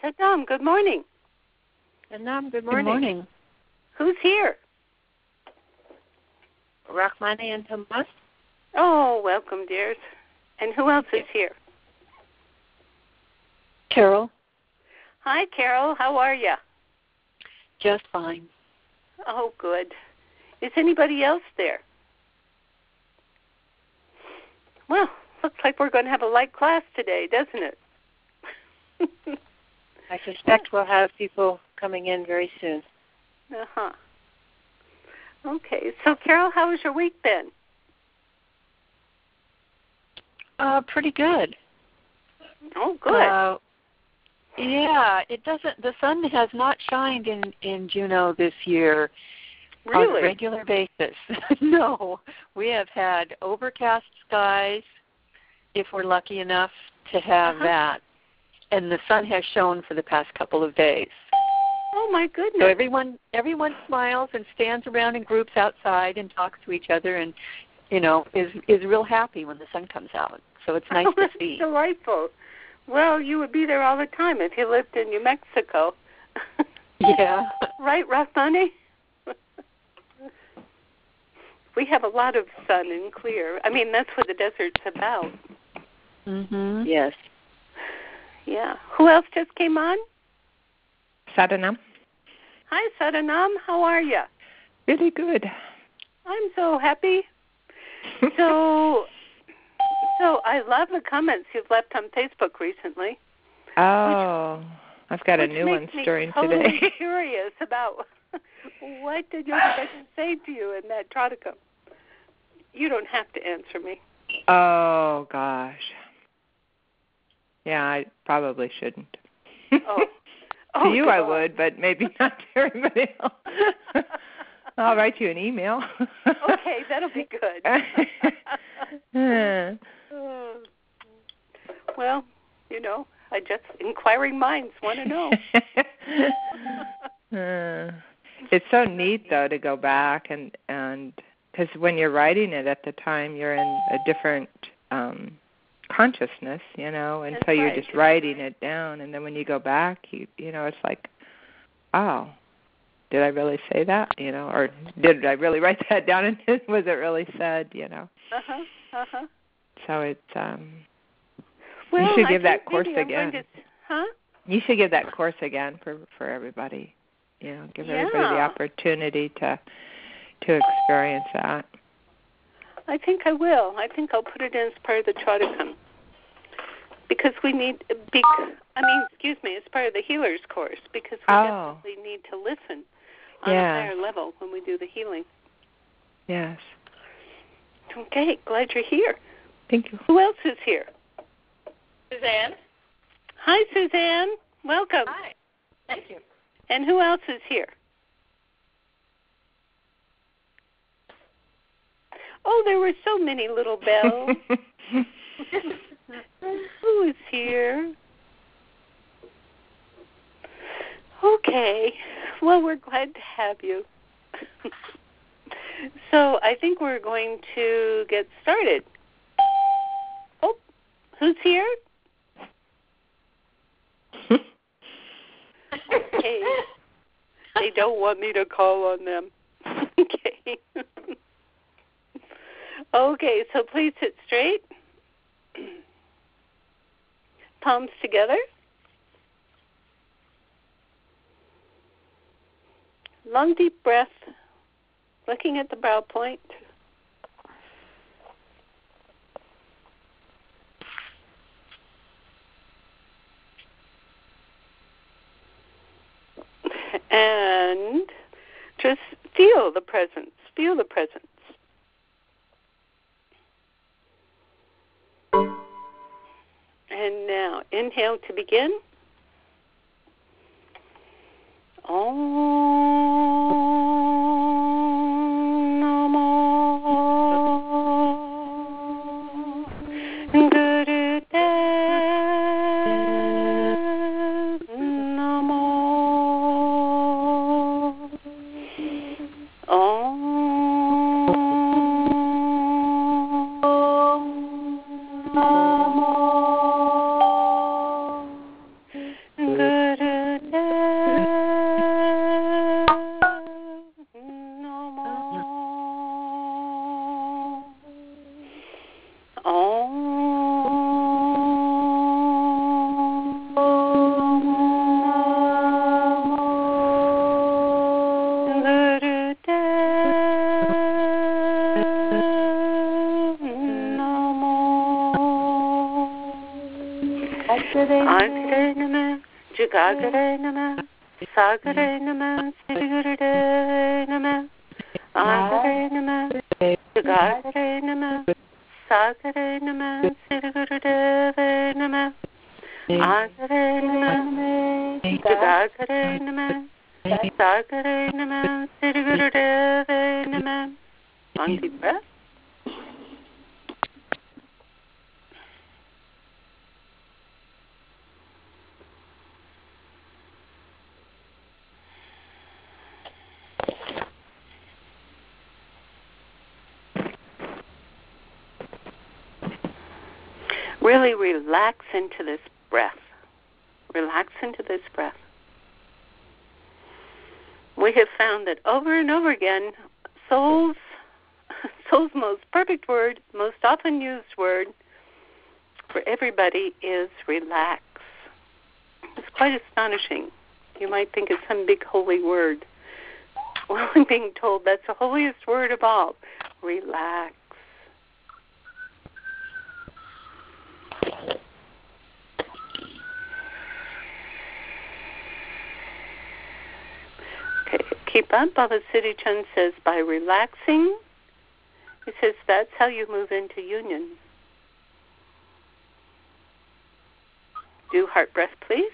Saddam, good morning. Anam, good morning. Good morning. Who's here? Rahmani and Thomas. Oh, welcome, dears. And who else is here? Carol. Hi, Carol. How are you? Just fine. Oh, good. Is anybody else there? Well, looks like we're going to have a light class today, doesn't it? I suspect we'll have people coming in very soon. Uh-huh. Okay. So, Carol, how has your week been? Pretty good. Oh, good. Yeah, it doesn't. The sun has not shined in Juneau this year Really? on a regular basis. No, we have had overcast skies, if we're lucky enough to have that, and the sun has shone for the past couple of days. Oh my goodness! So everyone smiles and stands around in groups outside and talks to each other, and is real happy when the sun comes out. So it's nice to see. Delightful. Well, you would be there all the time if you lived in New Mexico. Yeah. Right, Rahmani? We have a lot of sun and clear. I mean, that's what the desert's about. Mhm. Yes. Yeah. Who else just came on? Sadanam. Hi, Sadanam. How are you? Really good. I'm so happy. So I love the comments you've left on Facebook recently. Oh, I've got a new one stirring today. today. Curious about what did your profession say to you in that Tradicum? You don't have to answer me. Oh, gosh. Yeah, I probably shouldn't. Oh. To you I would, but maybe not to everybody else. I'll write you an email. Okay, that'll be good. Well, I just inquiring minds want to know. It's so neat, though, to go back and because when you're writing it at the time, you're in a different consciousness, and so you're just writing it down, and then when you go back, it's like, oh, did I really say that, or did I really write that down, and was it really said, So it's you should give that course again. You should give that course again for everybody. Give everybody the opportunity to experience that. I think I will. I think I'll put it in as part of the Tradicum. Because we need, it's part of the healer's course, because we definitely need to listen on a higher level when we do the healing. Yes. Okay, glad you're here. Thank you. Who else is here? Suzanne. Hi, Suzanne. Welcome. Hi. Thank you. And who else is here? Oh, there were so many little bells. Who is here? Okay. Well, we're glad to have you. So I think we're going to get started. Oh, who's here? Okay. They don't want me to call on them. Okay. Okay, so please sit straight. Palms together. Long, deep breath, looking at the brow point. And just feel the presence. Feel the presence. And now, inhale to begin. Om Namo Gurudev Namo Om Namo Gurudev Agare Nama, Jugagare Nama, Sagare Nama, Siri Gurudev Nama, Agare Nama, Jugagare Nama, Sagare Nama, Siri Gurudev Nama, Agare Nama, Jugagare Nama, Sagare Nama, Siri Gurudev Nama. Long deep breath. Really relax into this breath. Relax into this breath. We have found that over and over again, soul's most perfect word, most often used word for everybody is relax. It's quite astonishing. You might think it's some big holy word. Well, I'm being told that's the holiest word of all. Relax. Okay, keep up. Baba Siri Chand says, by relaxing, he says that's how you move into union. Do heart breath, please.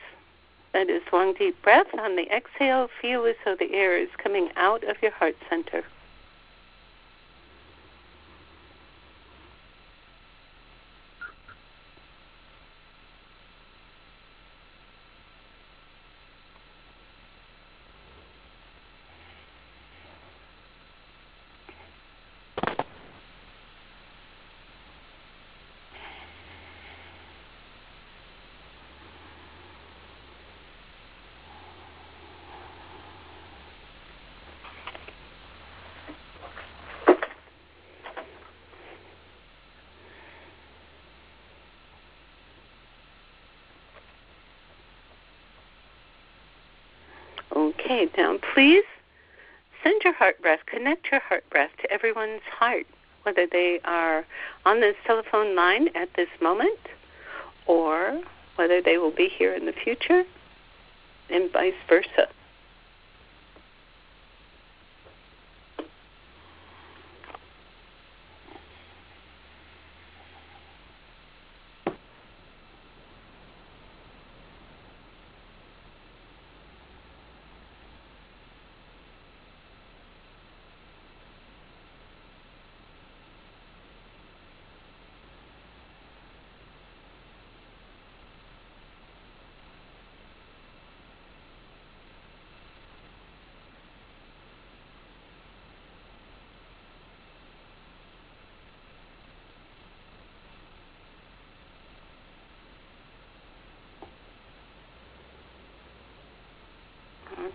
That is one deep breath. On the exhale, feel as though the air is coming out of your heart center. Okay, now please send your heart breath, connect your heart breath to everyone's heart, whether they are on this telephone line at this moment or whether they will be here in the future, and vice versa.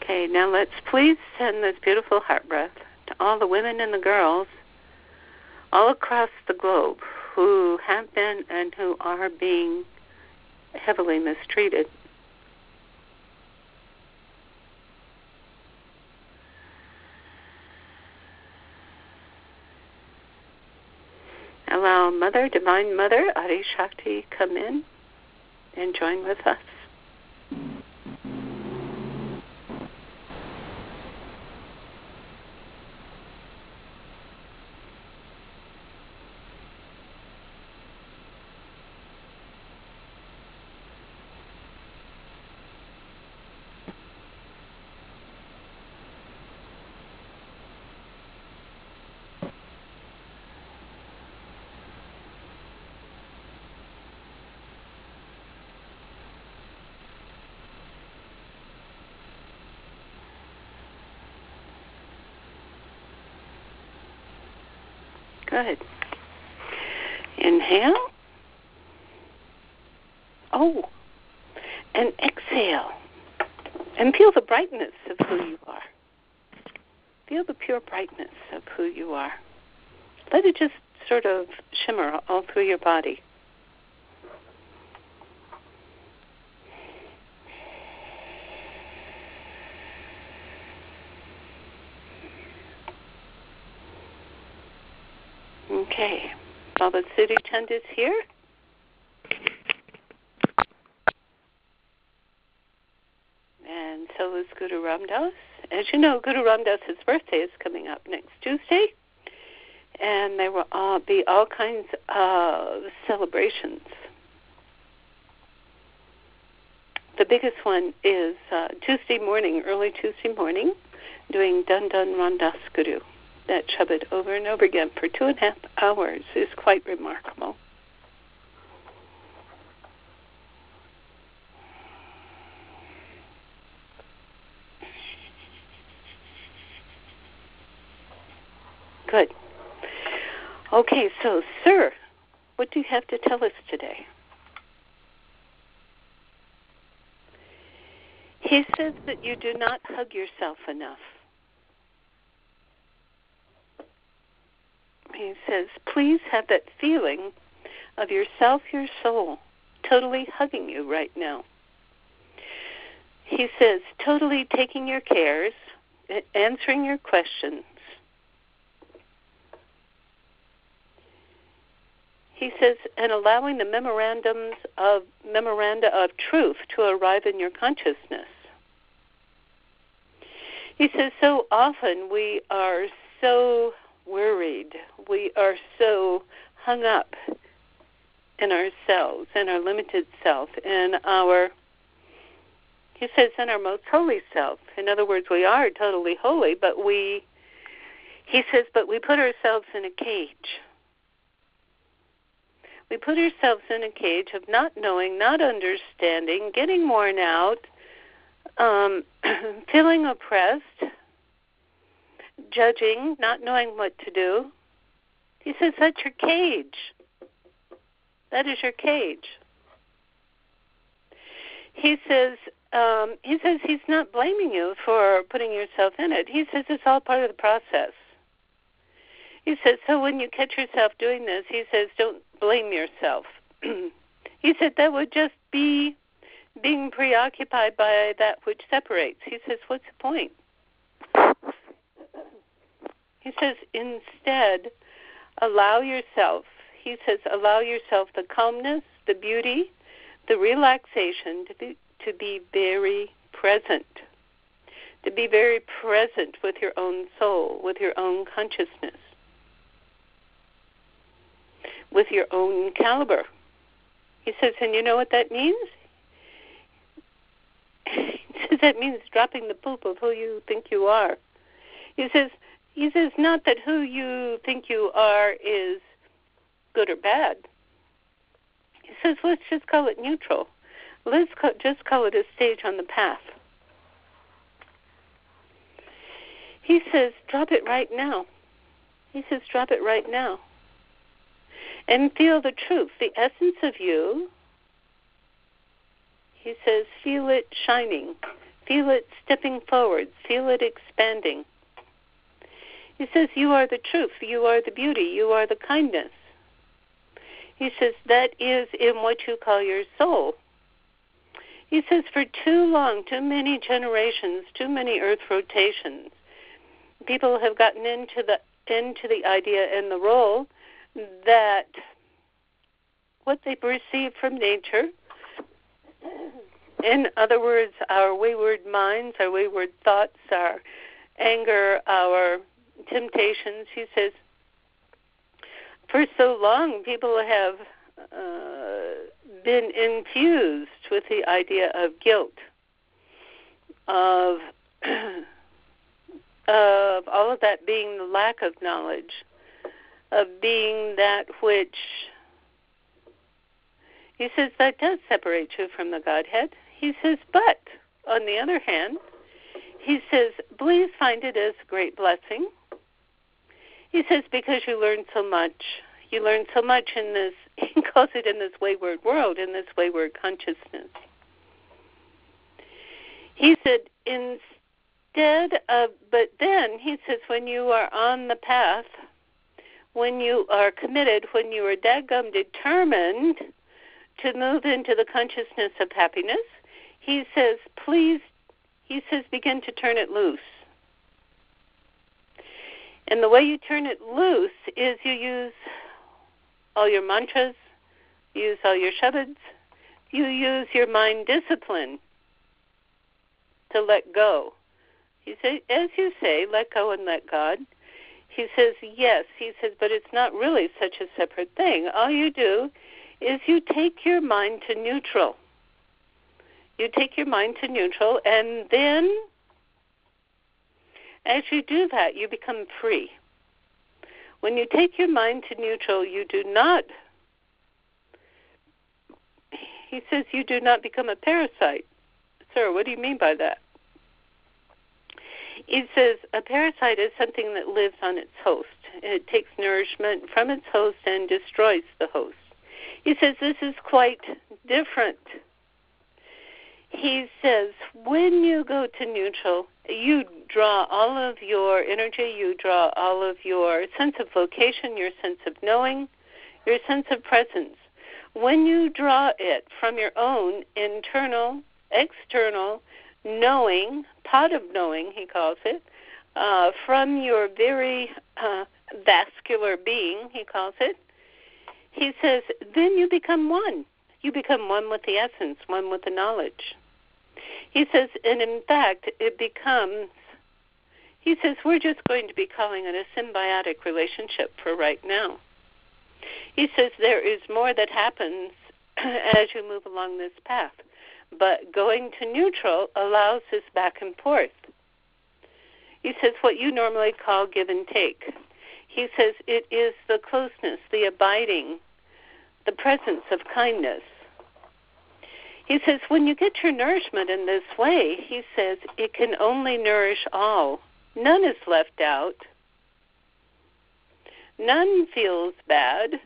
Okay, now let's please send this beautiful heart breath to all the women and the girls all across the globe who have been and who are being heavily mistreated. Allow Mother, Divine Mother, Adi Shakti, come in and join with us. Good. Inhale. Oh, and exhale. And feel the brightness of who you are. Feel the pure brightness of who you are. Let it just sort of shimmer all through your body. Okay, Baba Siri Chand is here. so is Guru Ram Das. As you know, Guru Ram Das's birthday is coming up next Tuesday, and there will be all kinds of celebrations. The biggest one is Tuesday morning, early Tuesday morning, doing Dun Dun Ram Das Guru. That Shabad over and over again for 2.5 hours is quite remarkable. Good. Okay, so, sir, what do you have to tell us today? He says that you do not hug yourself enough. He says, please have that feeling of yourself, your soul, totally hugging you right now. He says, totally taking your cares, answering your questions. He says, and allowing the memoranda of truth to arrive in your consciousness. He says, so often we are so worried, we are so hung up in ourselves, in our limited self, in our, he says, in our most holy self. In other words, we are totally holy, but he says, but we put ourselves in a cage. We put ourselves in a cage of not knowing, not understanding, getting worn out, feeling oppressed, judging, not knowing what to do. He says, that's your cage. That is your cage. He says he's not blaming you for putting yourself in it. He says it's all part of the process. He says, so when you catch yourself doing this, he says, don't blame yourself. He said that would just be being preoccupied by that which separates. He says, what's the point? He says, instead, allow yourself the calmness, the beauty, the relaxation to be very present. To be very present with your own soul, with your own consciousness, with your own caliber. He says, and you know what that means? He says that means dropping the poop of who you think you are. He says not that who you think you are is good or bad. He says, let's just call it neutral. Let's just call it a stage on the path. He says, drop it right now. He says, drop it right now. And feel the truth, the essence of you. He says, feel it shining. Feel it stepping forward. Feel it expanding. He says, you are the truth. You are the beauty. You are the kindness. He says, that is in what you call your soul. He says, for too long, too many generations, too many earth rotations, people have gotten into the idea and the role that what they perceive from nature, in other words, our wayward minds, our wayward thoughts, our anger, our temptations, he says, for so long people have been infused with the idea of guilt, of all of that being the lack of knowledge, of being that which, he says, that does separate you from the Godhead. He says, but, on the other hand, he says, please find it as a great blessing. He says, because you learn so much. You learn so much in this, he calls it in this wayward world, in this wayward consciousness. He said, instead of, but then, he says, when you are on the path, when you are committed, when you are dadgum determined to move into the consciousness of happiness, he says, please, he says, begin to turn it loose. And the way you turn it loose is you use all your mantras, you use all your shabads, you use your mind discipline to let go. He says, as you say, let go and let God. He says, yes. He says, but it's not really such a separate thing. All you do is you take your mind to neutral. You take your mind to neutral, and then as you do that, you become free. When you take your mind to neutral, you do not, he says, you do not become a parasite. Sir, what do you mean by that? He says a parasite is something that lives on its host. It takes nourishment from its host and destroys the host. He says this is quite different. He says when you go to neutral, you draw all of your energy, you draw all of your sense of location, your sense of knowing, your sense of presence. When you draw it from your own internal, external knowing, pot of knowing, he calls it, from your very vascular being, he calls it, he says, then you become one. You become one with the essence, one with the knowledge. He says, and in fact, it becomes, he says, we're just going to be calling it a symbiotic relationship for right now. He says there is more that happens as you move along this path, but going to neutral allows this back and forth. He says what you normally call give and take. He says it is the closeness, the abiding, the presence of kindness. He says when you get your nourishment in this way, he says it can only nourish all. None is left out. None feels bad.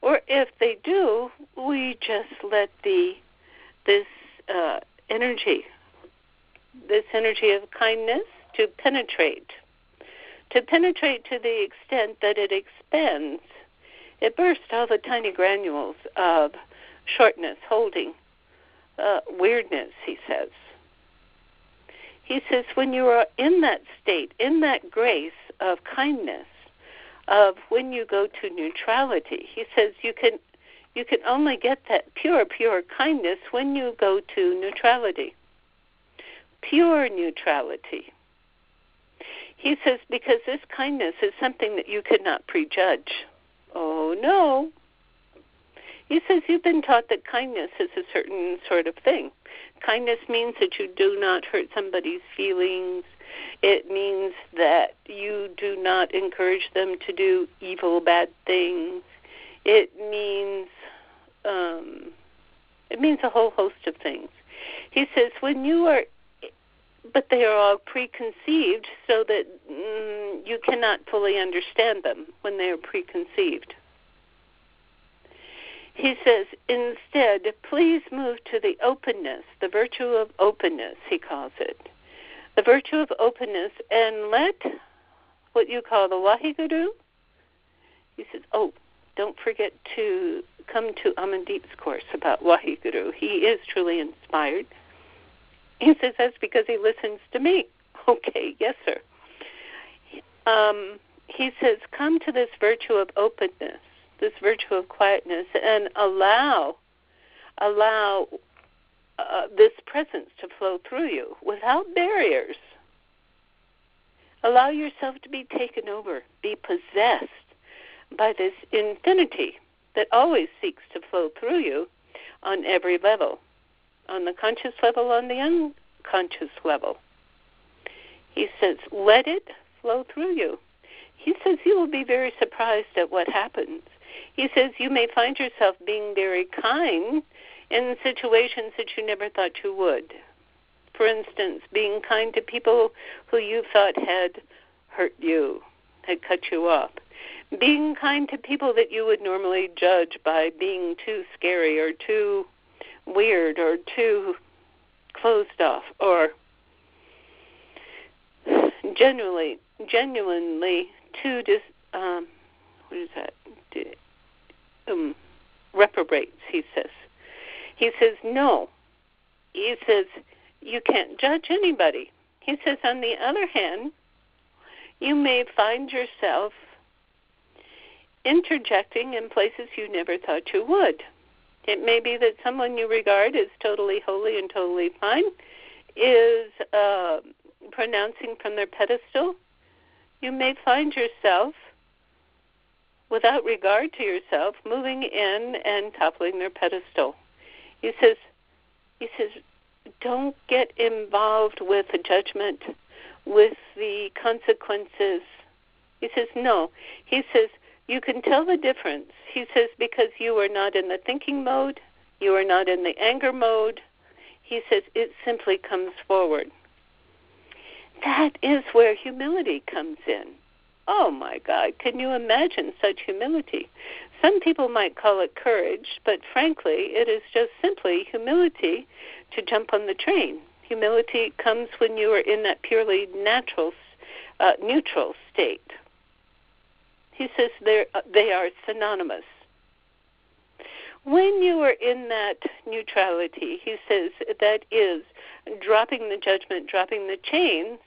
Or if they do, we just let this energy of kindness to penetrate to the extent that it expands. It bursts all the tiny granules of shortness, holding, weirdness, he says. He says when you are in that state, in that grace of kindness, of when you go to neutrality, he says you can only get that pure kindness when you go to neutrality. Pure neutrality. He says because this kindness is something that you cannot prejudge. Oh, no. He says you've been taught that kindness is a certain sort of thing. Kindness means that you do not hurt somebody's feelings. It means that you do not encourage them to do evil, bad things. It means a whole host of things. He says when you are, but they are all preconceived so that you cannot fully understand them when they are preconceived. He says, instead, please move to the openness, the virtue of openness, he calls it. The virtue of openness, and let what you call the Waheguru, he says, don't forget to come to Amandeep's course about Waheguru. He is truly inspired. He says that's because he listens to me. Okay, yes, sir. He says, come to this virtue of openness, this virtue of quietness, and allow this presence to flow through you without barriers. Allow yourself to be taken over, be possessed by this infinity that always seeks to flow through you on every level, on the conscious level, on the unconscious level. He says, let it flow through you. He says you will be very surprised at what happens. He says you may find yourself being very kind in situations that you never thought you would. For instance, being kind to people who you thought had hurt you, had cut you off. Being kind to people that you would normally judge by being too scary or too weird or too closed off or genuinely too reprobates, he says. He says, no. He says, you can't judge anybody. He says, on the other hand, you may find yourself interjecting in places you never thought you would. It may be that someone you regard as totally holy and totally fine is pronouncing from their pedestal, you may find yourself, without regard to yourself, moving in and toppling their pedestal. He says, don't get involved with the judgment, with the consequences. He says, no. He says, you can tell the difference. He says, because you are not in the thinking mode, you are not in the anger mode. He says, it simply comes forward. That is where humility comes in. Oh, my God, can you imagine such humility? Some people might call it courage, but frankly, it is just simply humility to jump on the train. Humility comes when you are in that purely natural, neutral state. He says they are synonymous. When you are in that neutrality, he says that is dropping the judgment, dropping the chains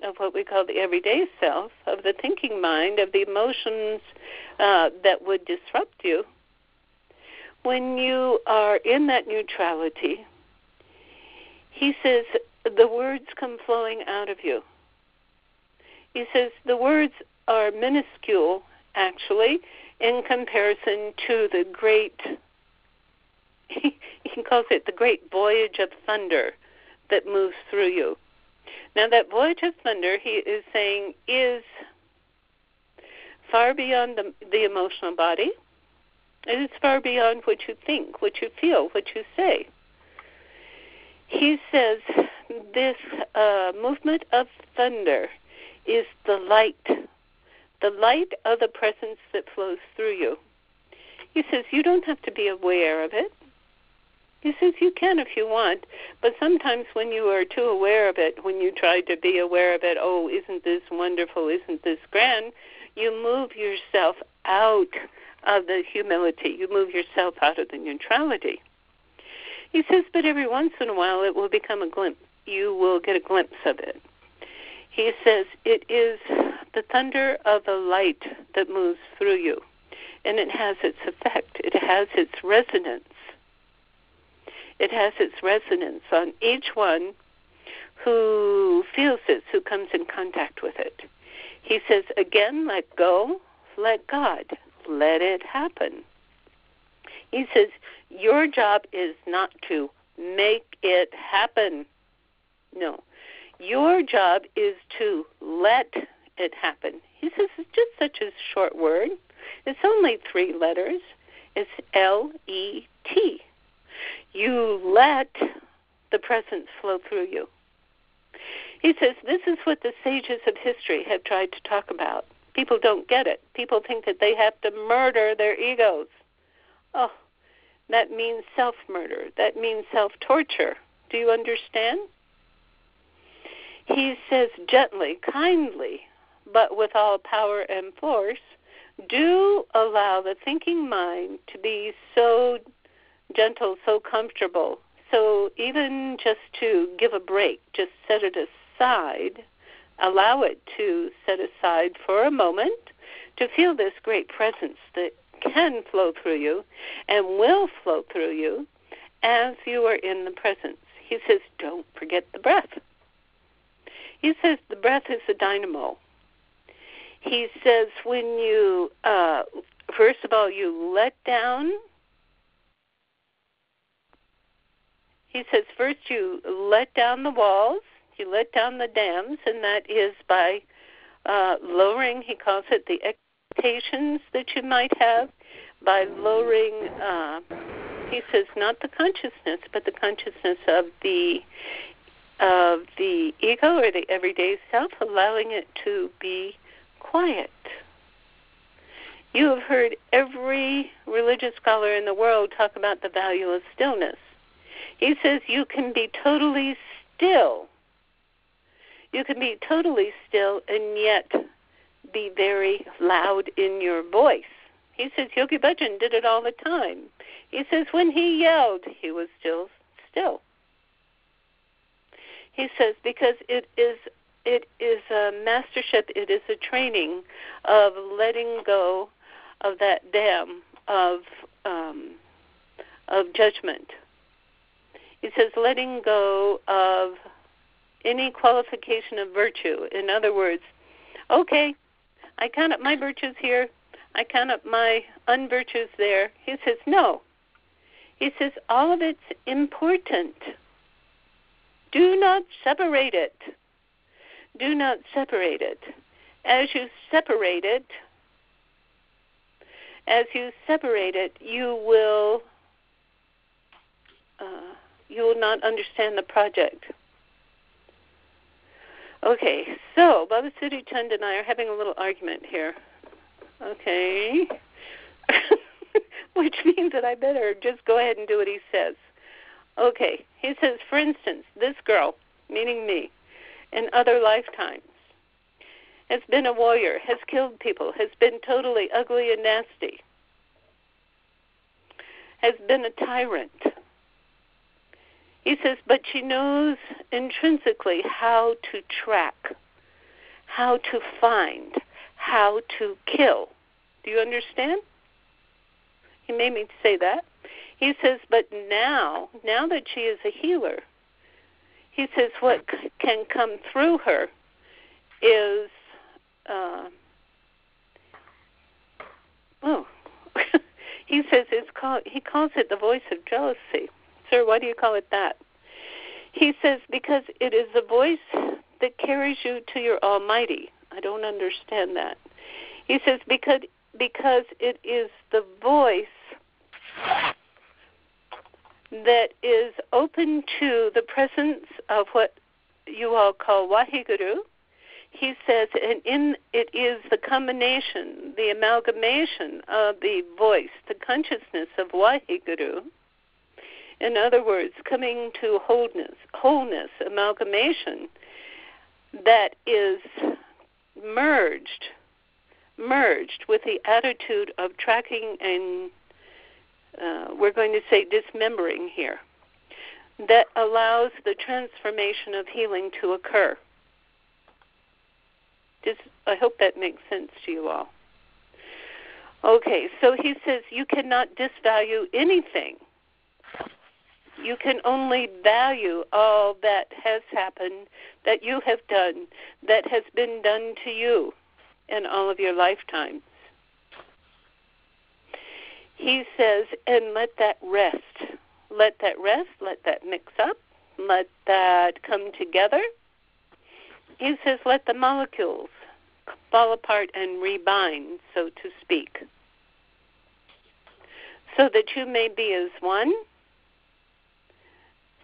of what we call the everyday self, of the thinking mind, of the emotions that would disrupt you. When you are in that neutrality, he says the words come flowing out of you. He says the words are minuscule, actually, in comparison to the great, he calls it the great voyage of thunder that moves through you. Now, that voyage of thunder, he is saying, is far beyond the emotional body. It is far beyond what you think, what you feel, what you say. He says this movement of thunder is the light of the presence that flows through you. He says you don't have to be aware of it. He says you can if you want, but sometimes when you are too aware of it, when you try to be aware of it, oh, isn't this wonderful, isn't this grand, you move yourself out of the humility. You move yourself out of the neutrality. He says, but every once in a while it will become a glimpse. You will get a glimpse of it. He says it is the thunder of the light that moves through you, and it has its effect. It has its resonance. It has its resonance on each one who feels it, who comes in contact with it. He says, again, let go, let God, let it happen. He says, your job is not to make it happen. No. Your job is to let it happen. He says it's just such a short word. It's only 3 letters. It's L-E-T. You let the presence flow through you. He says this is what the sages of history have tried to talk about. People don't get it. People think that they have to murder their egos. Oh, that means self-murder. That means self-torture. Do you understand? He says gently, kindly, but with all power and force, do allow the thinking mind to be so gentle, so comfortable. So even just to give a break, just set it aside, allow it to set aside for a moment to feel this great presence that can flow through you and will flow through you as you are in the presence. He says, don't forget the breath. He says the breath is a dynamo. He says when you, first of all, you let down. He says first you let down the walls, you let down the dams, and that is by lowering, he calls it the expectations that you might have, by lowering, he says not the consciousness, but the consciousness of the ego or the everyday self, allowing it to be quiet. You have heard every religious scholar in the world talk about the value of stillness. He says you can be totally still. You can be totally still and yet be very loud in your voice. He says Yogi Bhajan did it all the time. He says when he yelled, he was still. He says because it is a mastership, it is a training of letting go of that dam of judgment. He says letting go of any qualification of virtue. In other words, okay, I count up my virtues here, I count up my unvirtues there. He says no. He says all of it's important. Do not separate it. Do not separate it. As you separate it, you will not understand the project. Okay, so Baba Siri Chand and I are having a little argument here. Okay. Which means that I better just go ahead and do what he says. Okay, he says, for instance, this girl, meaning me, in other lifetimes, has been a warrior, has killed people, has been totally ugly and nasty, has been a tyrant. He says, but she knows intrinsically how to track, how to find, how to kill. Do you understand? He made me say that. He says, but now that she is a healer, he says what can come through her is, he says he calls it the voice of jealousy. Sir, why do you call it that? He says because it is a voice that carries you to your Almighty. I don't understand that. He says because it is the voice that is open to the presence of what you all call Waheguru. He says, and it is the combination, the amalgamation of the voice, the consciousness of Waheguru. In other words, coming to wholeness, amalgamation, that is merged with the attitude of tracking and we're going to say dismembering here, that allows the transformation of healing to occur. I hope that makes sense to you all. Okay, so he says you cannot disvalue anything. You can only value all that has happened, that you have done, that has been done to you in all of your lifetimes. He says, and let that rest. Let that rest, let that mix up, let that come together. He says, let the molecules fall apart and rebind, so to speak, so that you may be as one,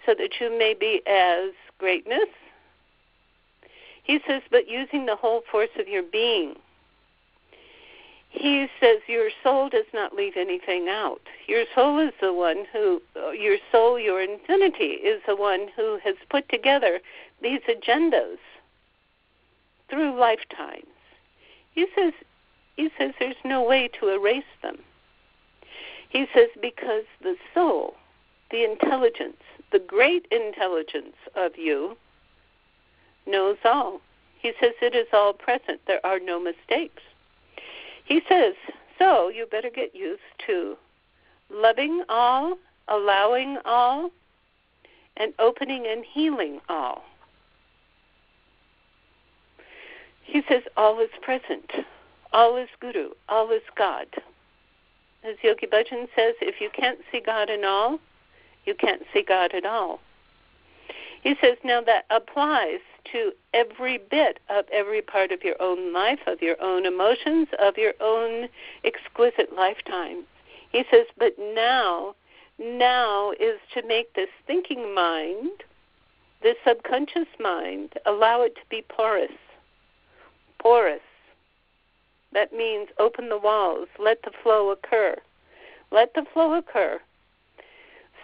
so that you may be as greatness. He says, but using the whole force of your being. He says your soul does not leave anything out. Your soul is the one who, your soul, your infinity, is the one who has put together these agendas through lifetimes. He says there's no way to erase them. He says because the soul, the intelligence, the great intelligence of you knows all. He says it is all present. There are no mistakes. He says, so you better get used to loving all, allowing all, and opening and healing all. He says all is present, all is Guru, all is God. As Yogi Bhajan says, if you can't see God in all, you can't see God at all. He says now that applies to every bit of every part of your own life, of your own emotions, of your own exquisite lifetimes. He says, but now is to make this thinking mind, this subconscious mind, allow it to be porous. Porous. That means open the walls, let the flow occur. Let the flow occur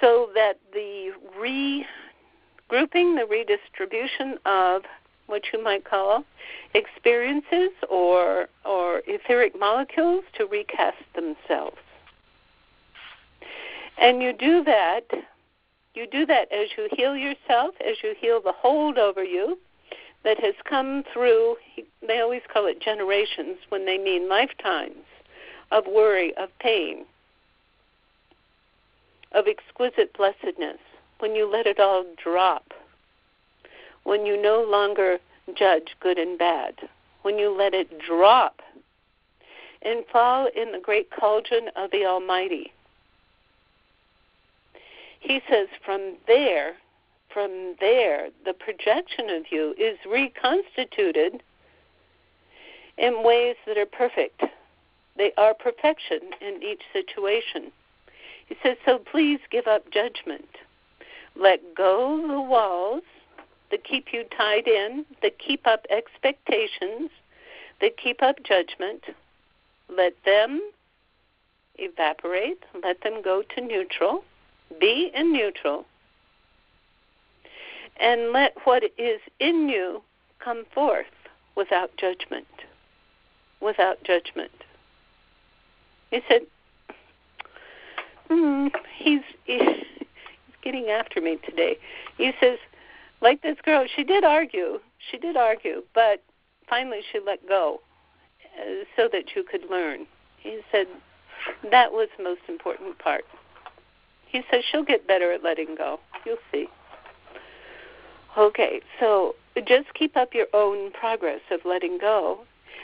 so that the regrouping, the redistribution of what you might call experiences or etheric molecules to recast themselves. And you do that as you heal yourself, as you heal the hold over you that has come through, they always call it generations when they mean lifetimes of worry, of pain, of exquisite blessedness, when you let it all drop, when you no longer judge good and bad, when you let it drop and fall in the great cauldron of the Almighty. He says from there, the projection of you is reconstituted in ways that are perfect. They are perfection in each situation. He says, so please give up judgment. Let go the walls that keep you tied in, that keep up expectations, that keep up judgment. Let them evaporate. Let them go to neutral. Be in neutral. And let what is in you come forth without judgment. Without judgment. He said, he's getting after me today. He says, like this girl, she did argue, but finally she let go so that you could learn. He said, that was the most important part. He says, she'll get better at letting go. You'll see. Okay, so just keep up your own progress of letting go,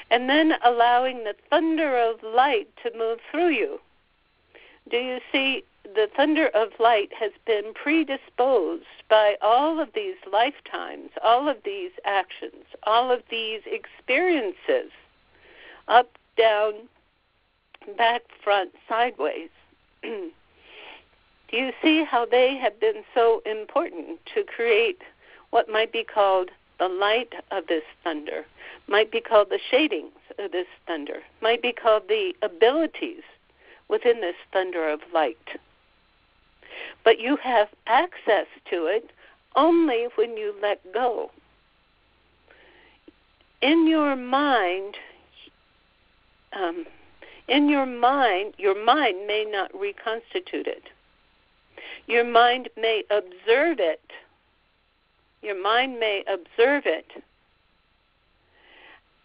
and then allowing the thunder of light to move through you. Do you see, the thunder of light has been predisposed by all of these lifetimes, all of these actions, all of these experiences, up, down, back, front, sideways. Do you see how they have been so important to create what might be called the light of this thunder, might be called the shadings of this thunder, might be called the abilities within this thunder of light? But you have access to it only when you let go. In your mind, your mind may not reconstitute it. Your mind may observe it. Your mind may observe it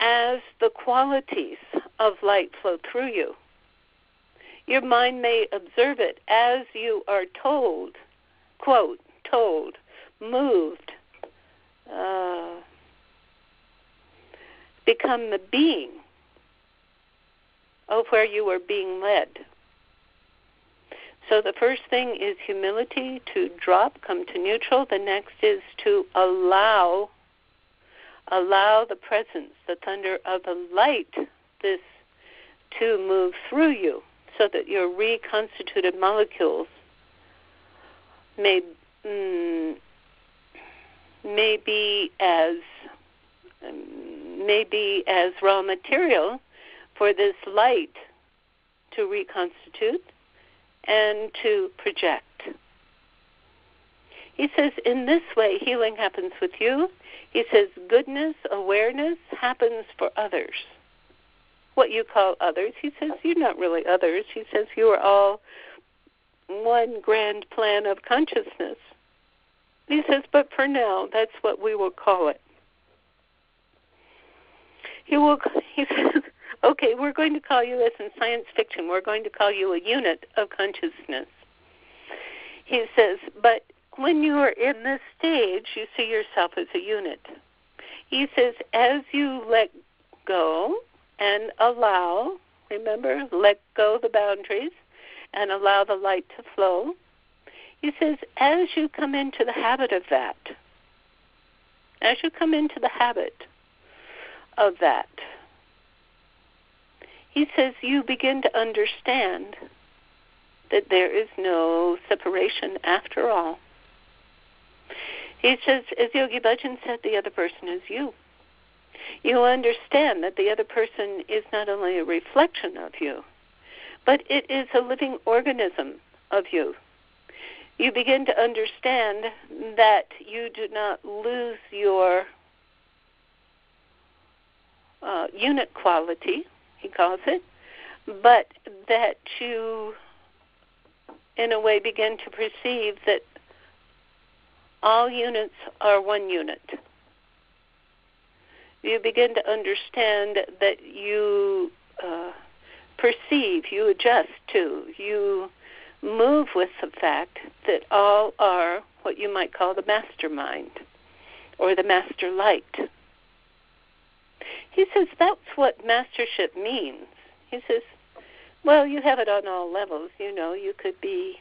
as the qualities of light flow through you. Your mind may observe it as you are told, quote, told, moved, become the being of where you are being led. So the first thing is humility, to drop, come to neutral. The next is to allow the presence, the thunder of the light, this to move through you so that your reconstituted molecules may be as raw material for this light to reconstitute and to project. He says, in this way, healing happens with you. He says, goodness, awareness happens for others. What you call others, he says, you're not really others. He says, you are all one grand plan of consciousness. He says, but for now, that's what we will call it. He says, okay, we're going to call you, as in science fiction, we're going to call you a unit of consciousness. He says, but when you are in this stage, you see yourself as a unit. He says, as you let go and allow, remember, let go the boundaries and allow the light to flow. He says, as you come into the habit of that, he says, you begin to understand that there is no separation after all. He says, as Yogi Bhajan said, the other person is you. You understand that the other person is not only a reflection of you, but it is a living organism of you. You begin to understand that you do not lose your unit quality, he calls it, but that you, in a way, begin to perceive that all units are one unit. You begin to understand that you perceive, you adjust to, you move with the fact that all are what you might call the mastermind or the master light. He says that's what mastership means. He says, well, you have it on all levels. You could be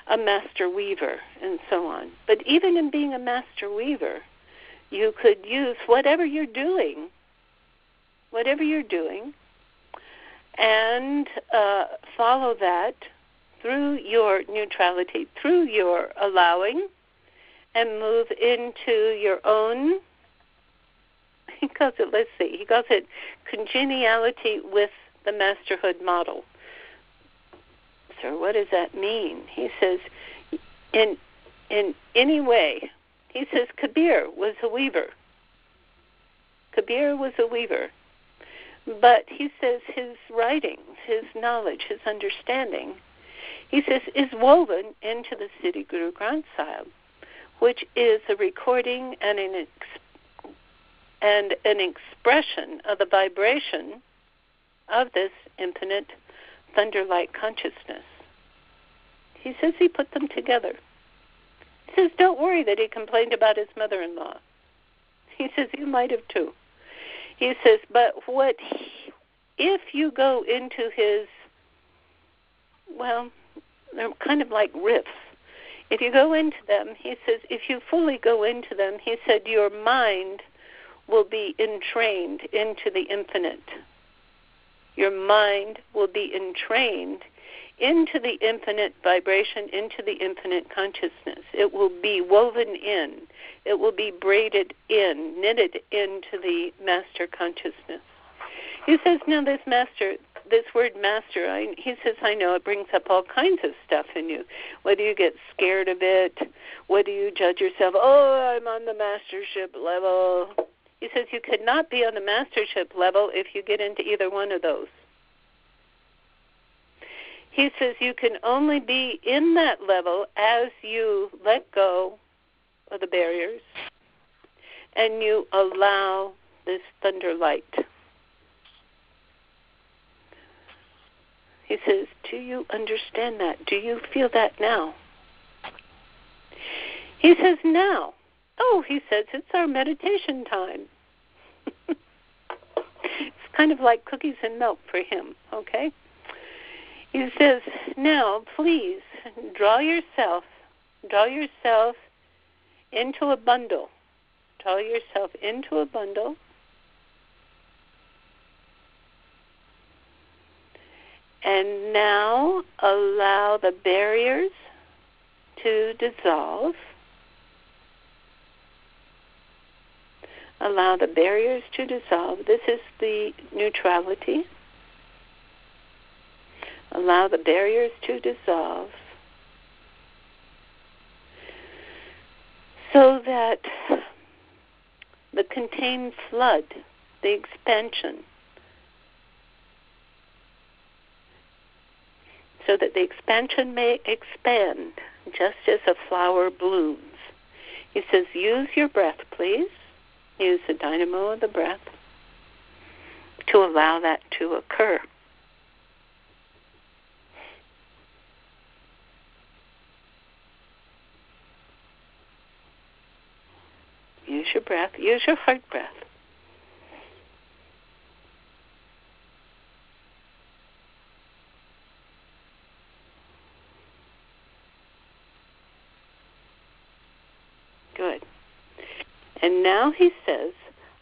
a master weaver and so on. But even in being a master weaver, you could use whatever you're doing, and follow that through your neutrality, through your allowing, and move into your own, he calls it congeniality with the masterhood model. So what does that mean? He says, in any way, he says Kabir was a weaver. But he says his writings, his knowledge, his understanding, he says, is woven into the Siri Guru Granth Sahib, which is a recording and an expression of the vibration of this infinite thunderlight consciousness. He says he put them together. He says, don't worry that he complained about his mother-in-law. He says, you might have too. He says, but if you go into his, well, they're kind of like riffs. If you go into them, he says, if you fully go into them, he said, your mind will be entrained into the infinite. Your mind will be entrained into the infinite vibration, into the infinite consciousness. It will be woven in. It will be braided in, knitted into the master consciousness. He says, now this word master, he says, I know it brings up all kinds of stuff in you, whether you get scared of it, whether you judge yourself, oh, I'm on the mastership level. He says you could not be on the mastership level if you get into either one of those. He says you can only be in that level as you let go of the barriers and you allow this thunder light. He says, do you understand that? Do you feel that now? He says, now. Oh, he says, it's our meditation time. It's kind of like cookies and milk for him, okay? He says, now, please, draw yourself into a bundle. Draw yourself into a bundle. And now allow the barriers to dissolve. Allow the barriers to dissolve. This is the neutrality. Allow the barriers to dissolve so that the contained flood, the expansion, so that the expansion may expand just as a flower blooms. He says, use your breath, please. Use the dynamo of the breath to allow that to occur. Use your breath. Use your heart breath. Good. And now he says,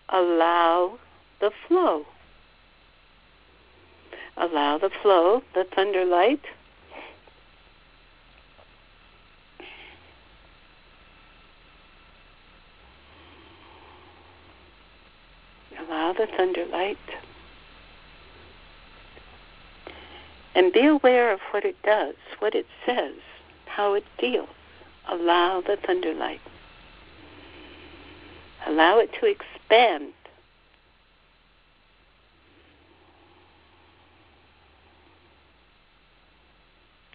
allow the flow. Allow the flow, the thunder light. Allow the thunder light. And be aware of what it does, what it says, how it feels. Allow the thunder light. Allow it to expand.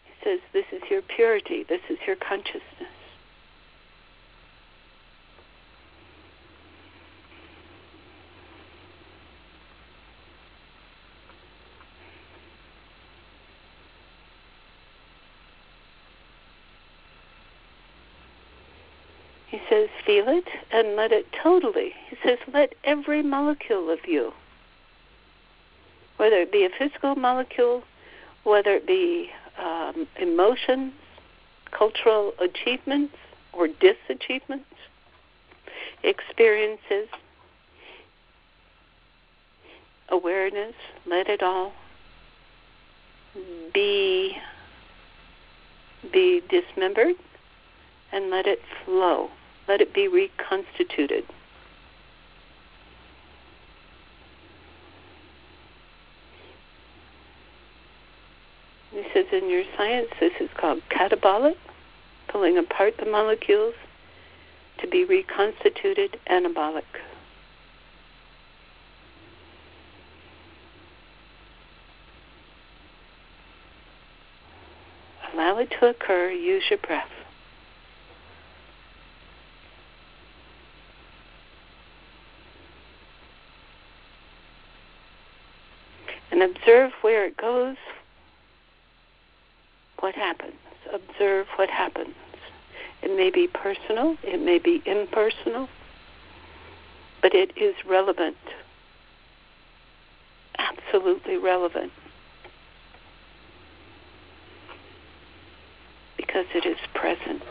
He says, this is your purity. This is your consciousness. He says, feel it and let it totally. He says, let every molecule of you, whether it be a physical molecule, whether it be emotions, cultural achievements or disachievements, experiences, awareness, let it all be dismembered and let it flow. Let it be reconstituted. He says in your science this is called catabolic, pulling apart the molecules to be reconstituted anabolic. Allow it to occur. Use your breath. And observe where it goes, what happens. Observe what happens. It may be personal, it may be impersonal, but it is relevant. Absolutely relevant. Because it is present.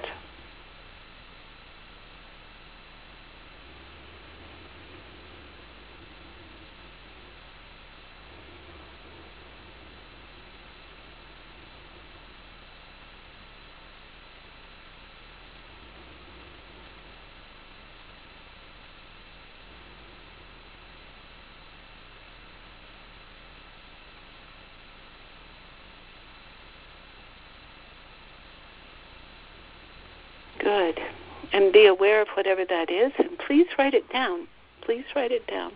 Good. And be aware of whatever that is, and please write it down. Please write it down.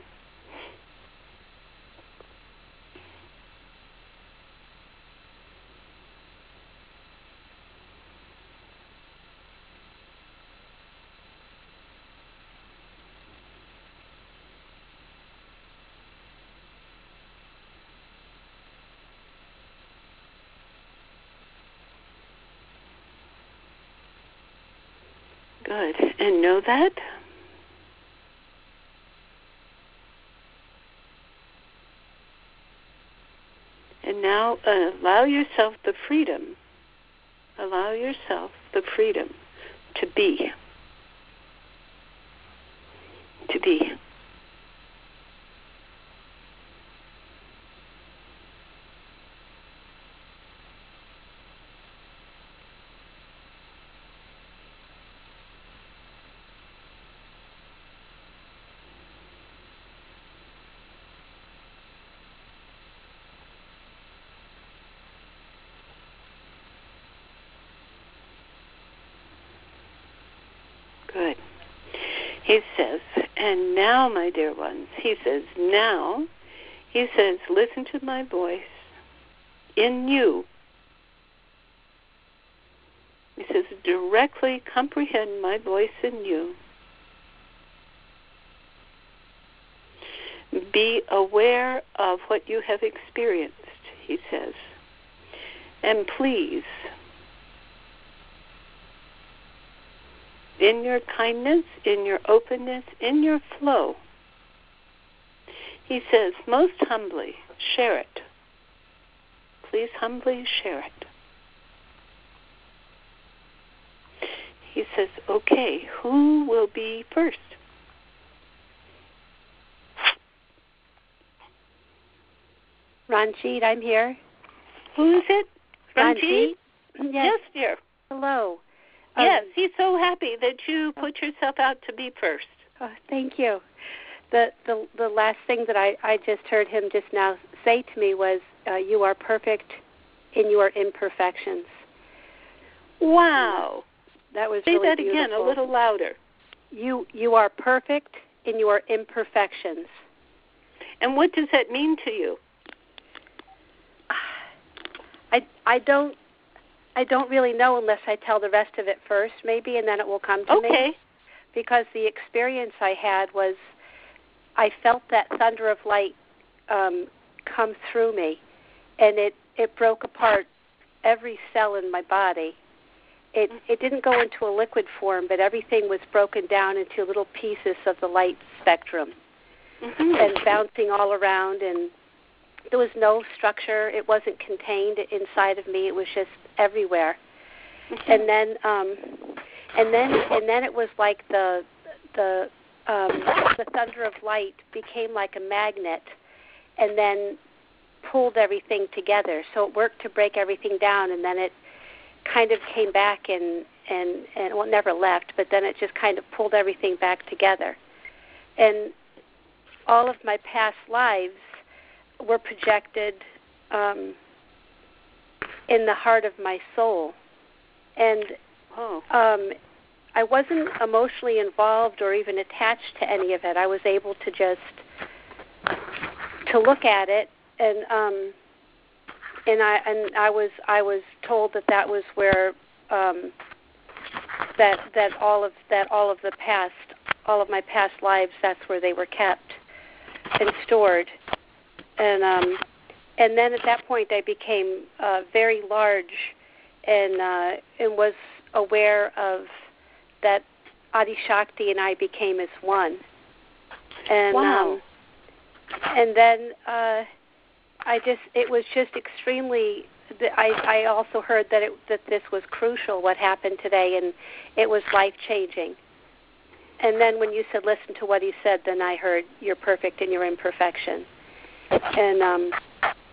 Good. And know that and now allow yourself the freedom. Allow yourself the freedom to be. To be. Good. He says, and now, my dear ones, he says, listen to my voice in you. He says, directly comprehend my voice in you. Be aware of what you have experienced, he says. And please, in your kindness, in your openness, in your flow, he says, most humbly, share it. Please humbly share it. He says, okay, who will be first? Ranjit, I'm here. Who is it? Ranjit? Yes, dear. Hello. Yes, he's so happy that you put yourself out to be first. Oh, thank you. The last thing that I just heard him just now say to me was, you are perfect in your imperfections. Wow. That was Say really that beautiful. again, a little louder. You are perfect in your imperfections. And what does that mean to you? I don't really know unless I tell the rest of it first, maybe, and then it will come to me. Okay. Because the experience I had was, I felt that thunder of light come through me, and it broke apart every cell in my body, it didn't go into a liquid form, but everything was broken down into little pieces of the light spectrum and bouncing all around, and there was no structure. It wasn't contained inside of me. It was just everywhere. And then it was like the thunder of light became like a magnet, and then pulled everything together. So it worked to break everything down, and then it kind of came back and well, never left, but then it just kind of pulled everything back together. And all of my past lives were projected in the heart of my soul. And I wasn't emotionally involved or even attached to any of it. I was able to just to look at it, and I was told that was where that all of my past lives, that's where they were kept and stored. And then at that point I became very large and was aware of that Adi Shakti and I became as one. And wow. And then it was just extremely. I also heard that this was crucial, what happened today, and it was life-changing. And then when you said, listen to what he said, then I heard, you're perfect in your imperfection. And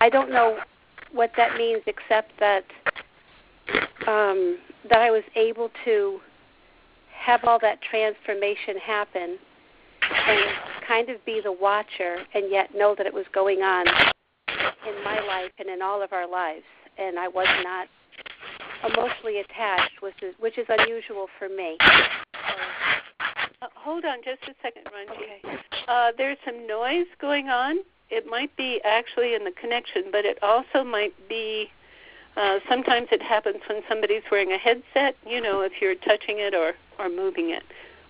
I don't know what that means, except that I was able to have all that transformation happen and kind of be the watcher, and yet know that it was going on in my life and in all of our lives. And I was not emotionally attached, which is unusual for me. Hold on just a second, Ranji. Okay. There's some noise going on. It might be actually in the connection, but it also might be, sometimes it happens when somebody's wearing a headset, if you're touching it or moving it.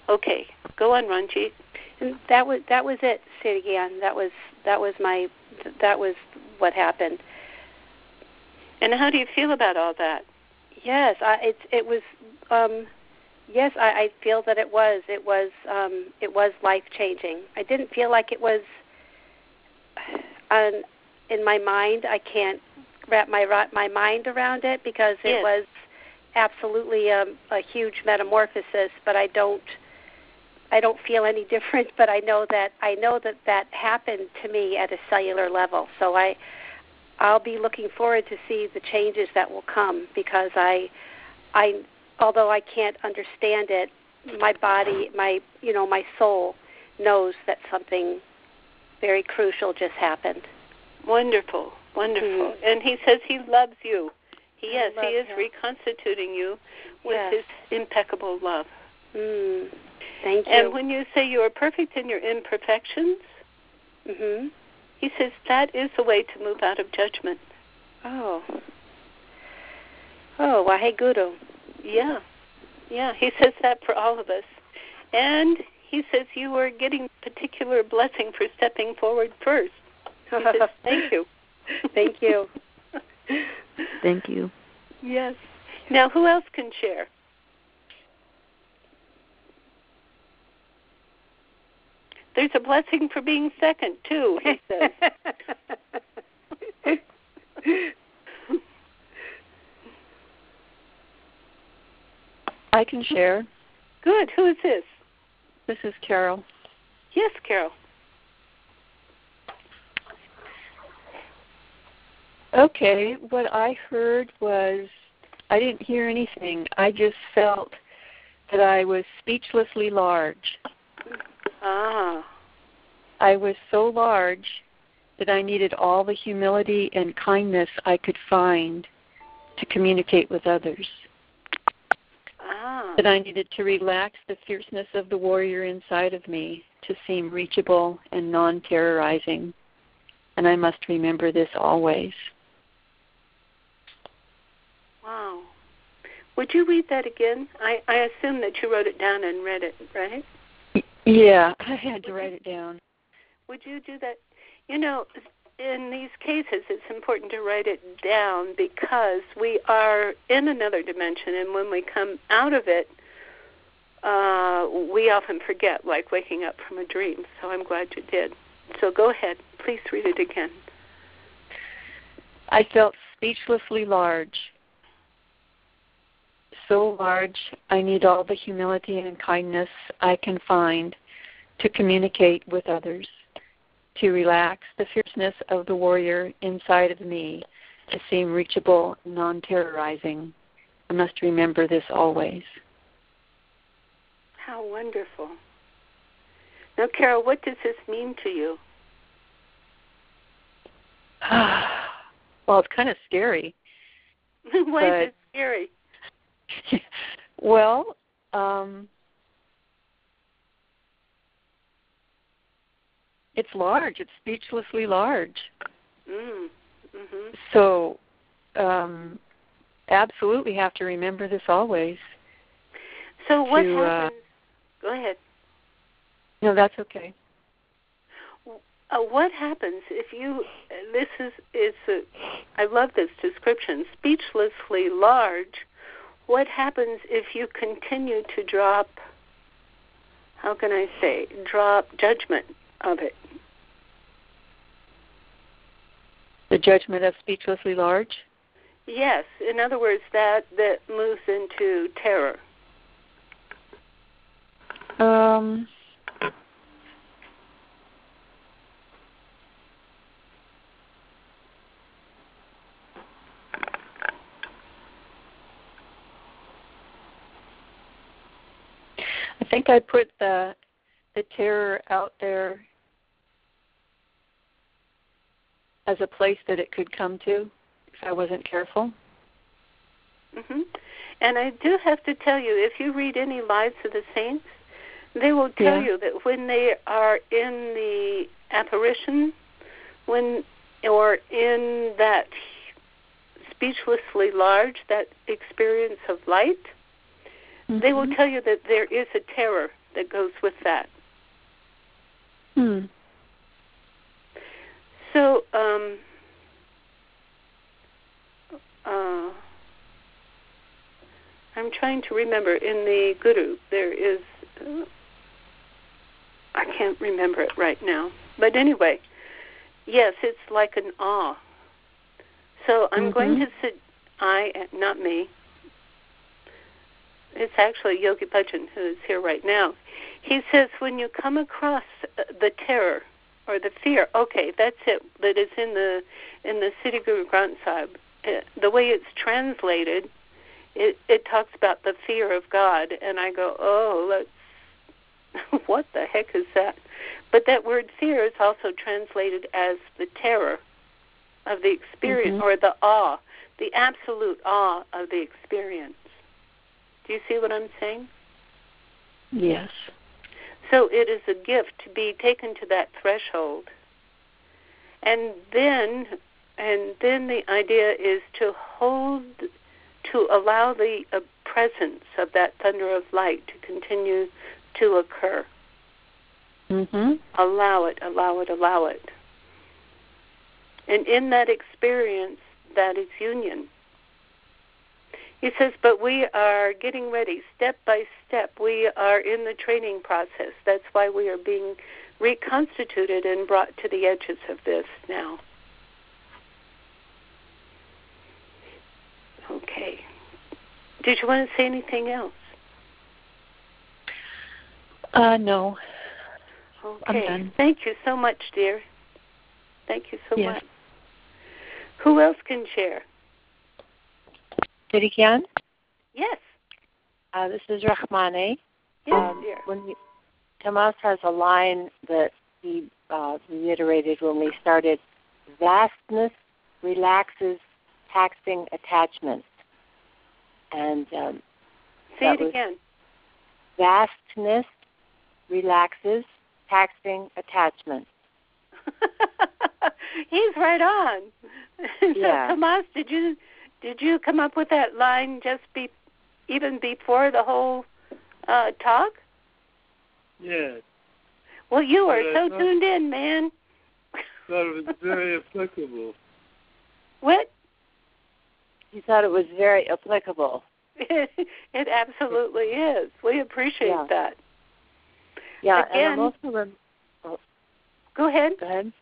Okay, go on, Ranji. And that was it, Siri Gian. That was what happened. And how do you feel about all that? Yes, it was. Yes, I feel that it was life-changing. I didn't feel like it was in my mind. I can't wrap my mind around it because it was absolutely a huge metamorphosis. But I don't feel any different. But I know that happened to me at a cellular level. So I'll be looking forward to see the changes that will come, because I although I can't understand it, my body, my soul knows that something very crucial just happened. Wonderful, wonderful. Mm-hmm. And he says he loves you. He is reconstituting you with his impeccable love. Thank you. And when you say you are perfect in your imperfections, he says that is a way to move out of judgment. Oh, Waheguru. Yeah. He says that for all of us. And he says you are getting particular blessing for stepping forward first. He says, thank you. Thank you. Thank you. Yes. Now, who else can share? There's a blessing for being second, too, he says. I can share. Good. Who is this? This is Carol. Yes, Carol. Okay, what I heard was, I didn't hear anything. I just felt that I was speechlessly large. Ah. I was so large that I needed all the humility and kindness I could find to communicate with others. That I needed to relax the fierceness of the warrior inside of me to seem reachable and non-terrorizing. And I must remember this always. Wow. Would you read that again? I assume that you wrote it down and read it, right? Yeah, I had to write it down. Would you do that? in these cases, it's important to write it down because we are in another dimension, and when we come out of it, we often forget, like waking up from a dream. So I'm glad you did. So go ahead. Please read it again. I felt speechlessly large. So large, I need all the humility and kindness I can find to communicate with others, to relax the fierceness of the warrior inside of me to seem reachable, non-terrorizing. I must remember this always. How wonderful. Now, Carol, what does this mean to you? Well, it's kind of scary. Why is it scary? Well, it's large. It's speechlessly large. Mm-hmm. So, absolutely have to remember this always. So what happens? Go ahead. No, that's okay. What happens if you? I love this description. Speechlessly large. What happens if you continue to drop? How can I say? Drop judgment of it. The judgment of speechlessly large? Yes. In other words, that moves into terror. I think I put the terror out there as a place that it could come to if I wasn't careful. Mm-hmm. And I do have to tell you, if you read any Lives of the Saints, they will tell you that when they are in the apparition, or in that speechlessly large, that experience of light, they will tell you that there is a terror that goes with that. So, I'm trying to remember. In the Guru, there is, I can't remember it right now. But anyway, yes, it's like an awe. So I'm going to sit, not me. It's actually Yogi Bhajan who is here right now. He says when you come across the terror or the fear, okay, that's it, that is in the Sri Guru Granth Sahib, the way it's translated, it talks about the fear of God, and I go, what the heck is that? But that word fear is also translated as the terror of the experience, or the awe, the absolute awe of the experience. Do you see what I'm saying? Yes. So it is a gift to be taken to that threshold. And then the idea is to allow the presence of that thunder of light to continue to occur. Allow it. And in that experience, that is union. He says, but we are getting ready step by step. We are in the training process. That's why we are being reconstituted and brought to the edges of this now. Okay. Did you want to say anything else? No. Okay. I'm done. Thank you so much, dear. Thank you so much. Who else can share? Siri Gian? Yes. This is Rahmani. Yes, dear. Tomas has a line that he reiterated when we started. Vastness relaxes taxing attachments. And say it again. Vastness relaxes taxing attachments. He's right on. Yeah. So, Tomas, did you come up with that line just even before the whole talk? Yes. Well, you are so tuned in, man. thought it was very applicable. What? You thought it was very applicable. It absolutely is. We appreciate that. Yeah, again, and I'm also go ahead. Go ahead.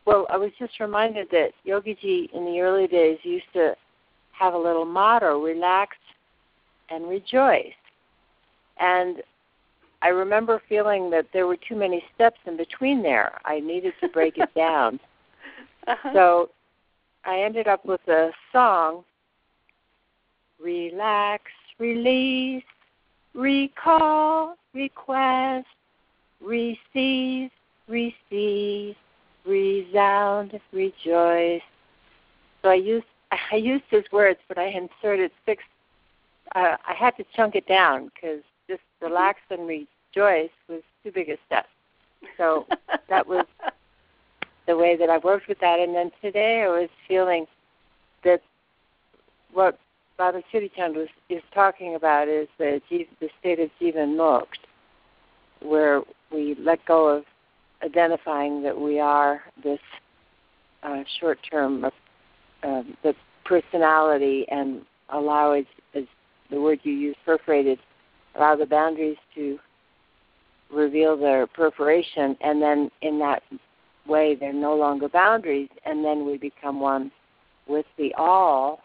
Well, I was just reminded that Yogi-ji in the early days used to have a little motto, relax and rejoice. And I remember feeling that there were too many steps in between there. I needed to break it down. So I ended up with a song, relax, release, recall, request, receive, resound, rejoice. So I used his words, but I inserted 6. I had to chunk it down because just relax and rejoice was too big a step. So that was the way that I worked with that. And then today I was feeling that what Baba Siri Chand is talking about is the state of Jivan Mukt, where we let go of identifying that we are this short-term the personality and allow it, as the word you use, perforated, allow the boundaries to reveal their perforation, and then in that way they're no longer boundaries, and then we become one with the all,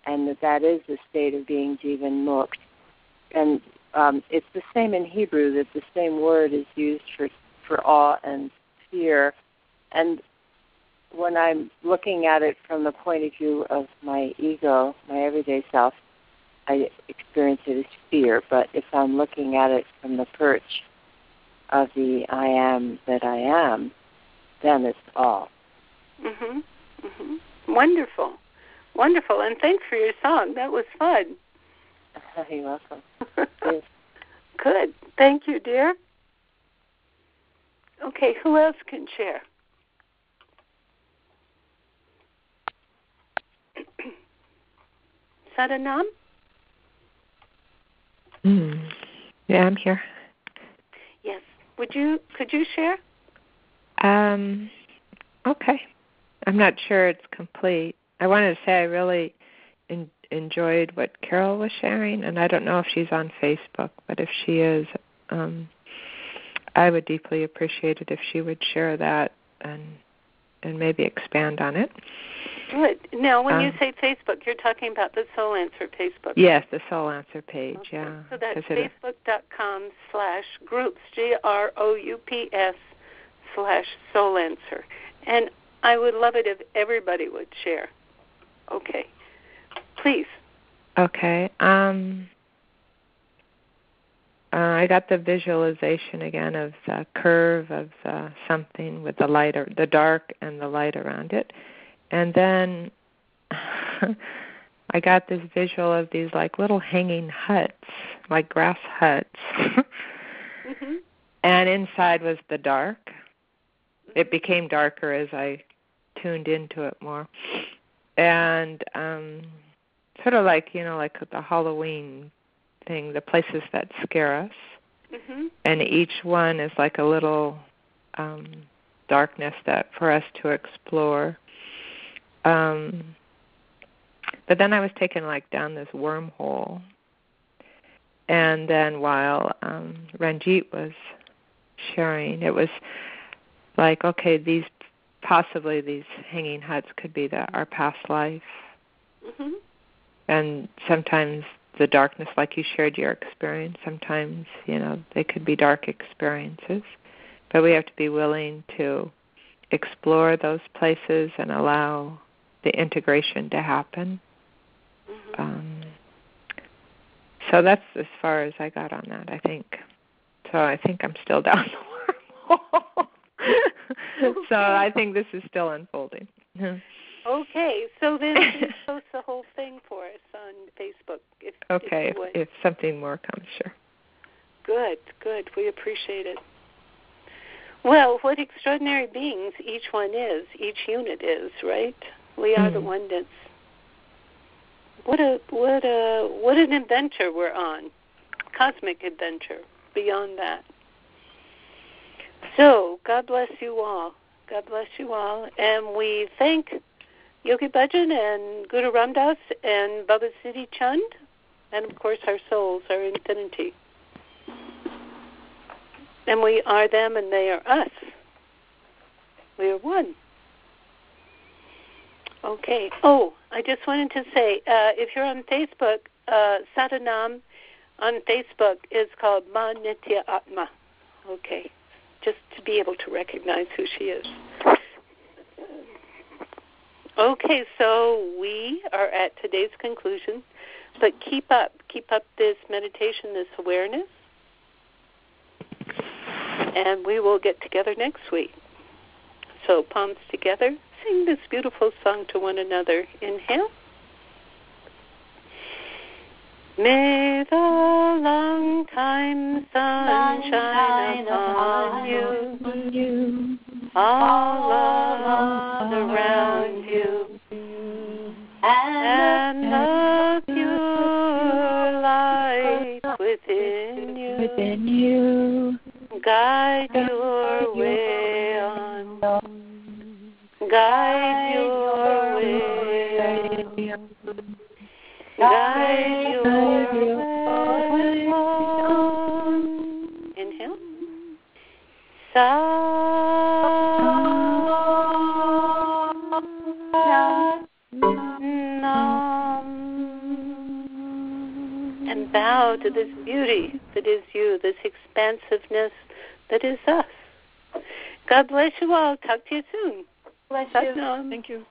and that is the state of being Jivan Mukt. And it's the same in Hebrew, that the same word is used for awe and fear. And when I'm looking at it from the point of view of my ego, my everyday self, I experience it as fear. But if I'm looking at it from the perch of the I am that I am, then it's all. Wonderful. Wonderful. And thanks for your song. That was fun. You're welcome. Good. Thank you, dear. Okay, who else can share? Sadanam? Yeah, I'm here. Yes. Could you share? Okay. I'm not sure it's complete. I wanted to say I really enjoyed what Carol was sharing, and I don't know if she's on Facebook, but if she is, I would deeply appreciate it if she would share that and maybe expand on it. Good. Now, when you say Facebook, you're talking about the Soul Answer Facebook. Yes, the Soul Answer page, okay. yeah. So that's facebook.com/groups, GROUPS/Soul Answer. And I would love it if everybody would share. Okay. Please. Okay. I got the visualization again of the curve of something with the light, or the dark and the light around it. And then I got this visual of these like little hanging huts, like grass huts. And inside was the dark. It became darker as I tuned into it more. And sort of like, like the Halloween thing, the places that scare us. And each one is like a little darkness that for us to explore. But then I was taken like down this wormhole. And then while Ranjit was sharing, it was like, okay, these hanging huts could be our past life. And sometimes the darkness, like you shared your experience, sometimes, they could be dark experiences. But we have to be willing to explore those places and allow the integration to happen. So that's as far as I got on that, I think. So I think I'm still down the wormhole. So I think this is still unfolding. Okay, so then please post the whole thing for us on Facebook. If something more comes, sure. Good. We appreciate it. Well, what extraordinary beings each one is, each unit is, right? We are the oneness. What an adventure we're on. Cosmic adventure beyond that. So, God bless you all. God bless you all. And we thank Yogi Bhajan and Guru Ramdas and Baba Siri Chand, and of course our souls, our infinity. And we are them and they are us. We are one. Okay. Oh, I just wanted to say, if you're on Facebook, Sadhanam on Facebook is called Ma Nitya Atma. Okay. Just to be able to recognize who she is. Okay, so we are at today's conclusion, but keep up this meditation, this awareness, and we will get together next week. So palms together, sing this beautiful song to one another. Inhale. May the long time sun shine upon you, all around you, and the pure light within you guide your way on, guide your way on. Guide your way on. Inhale. And bow to this beauty that is you, this expansiveness that is us. God bless you all. Talk to you soon. Bless you. Thank you.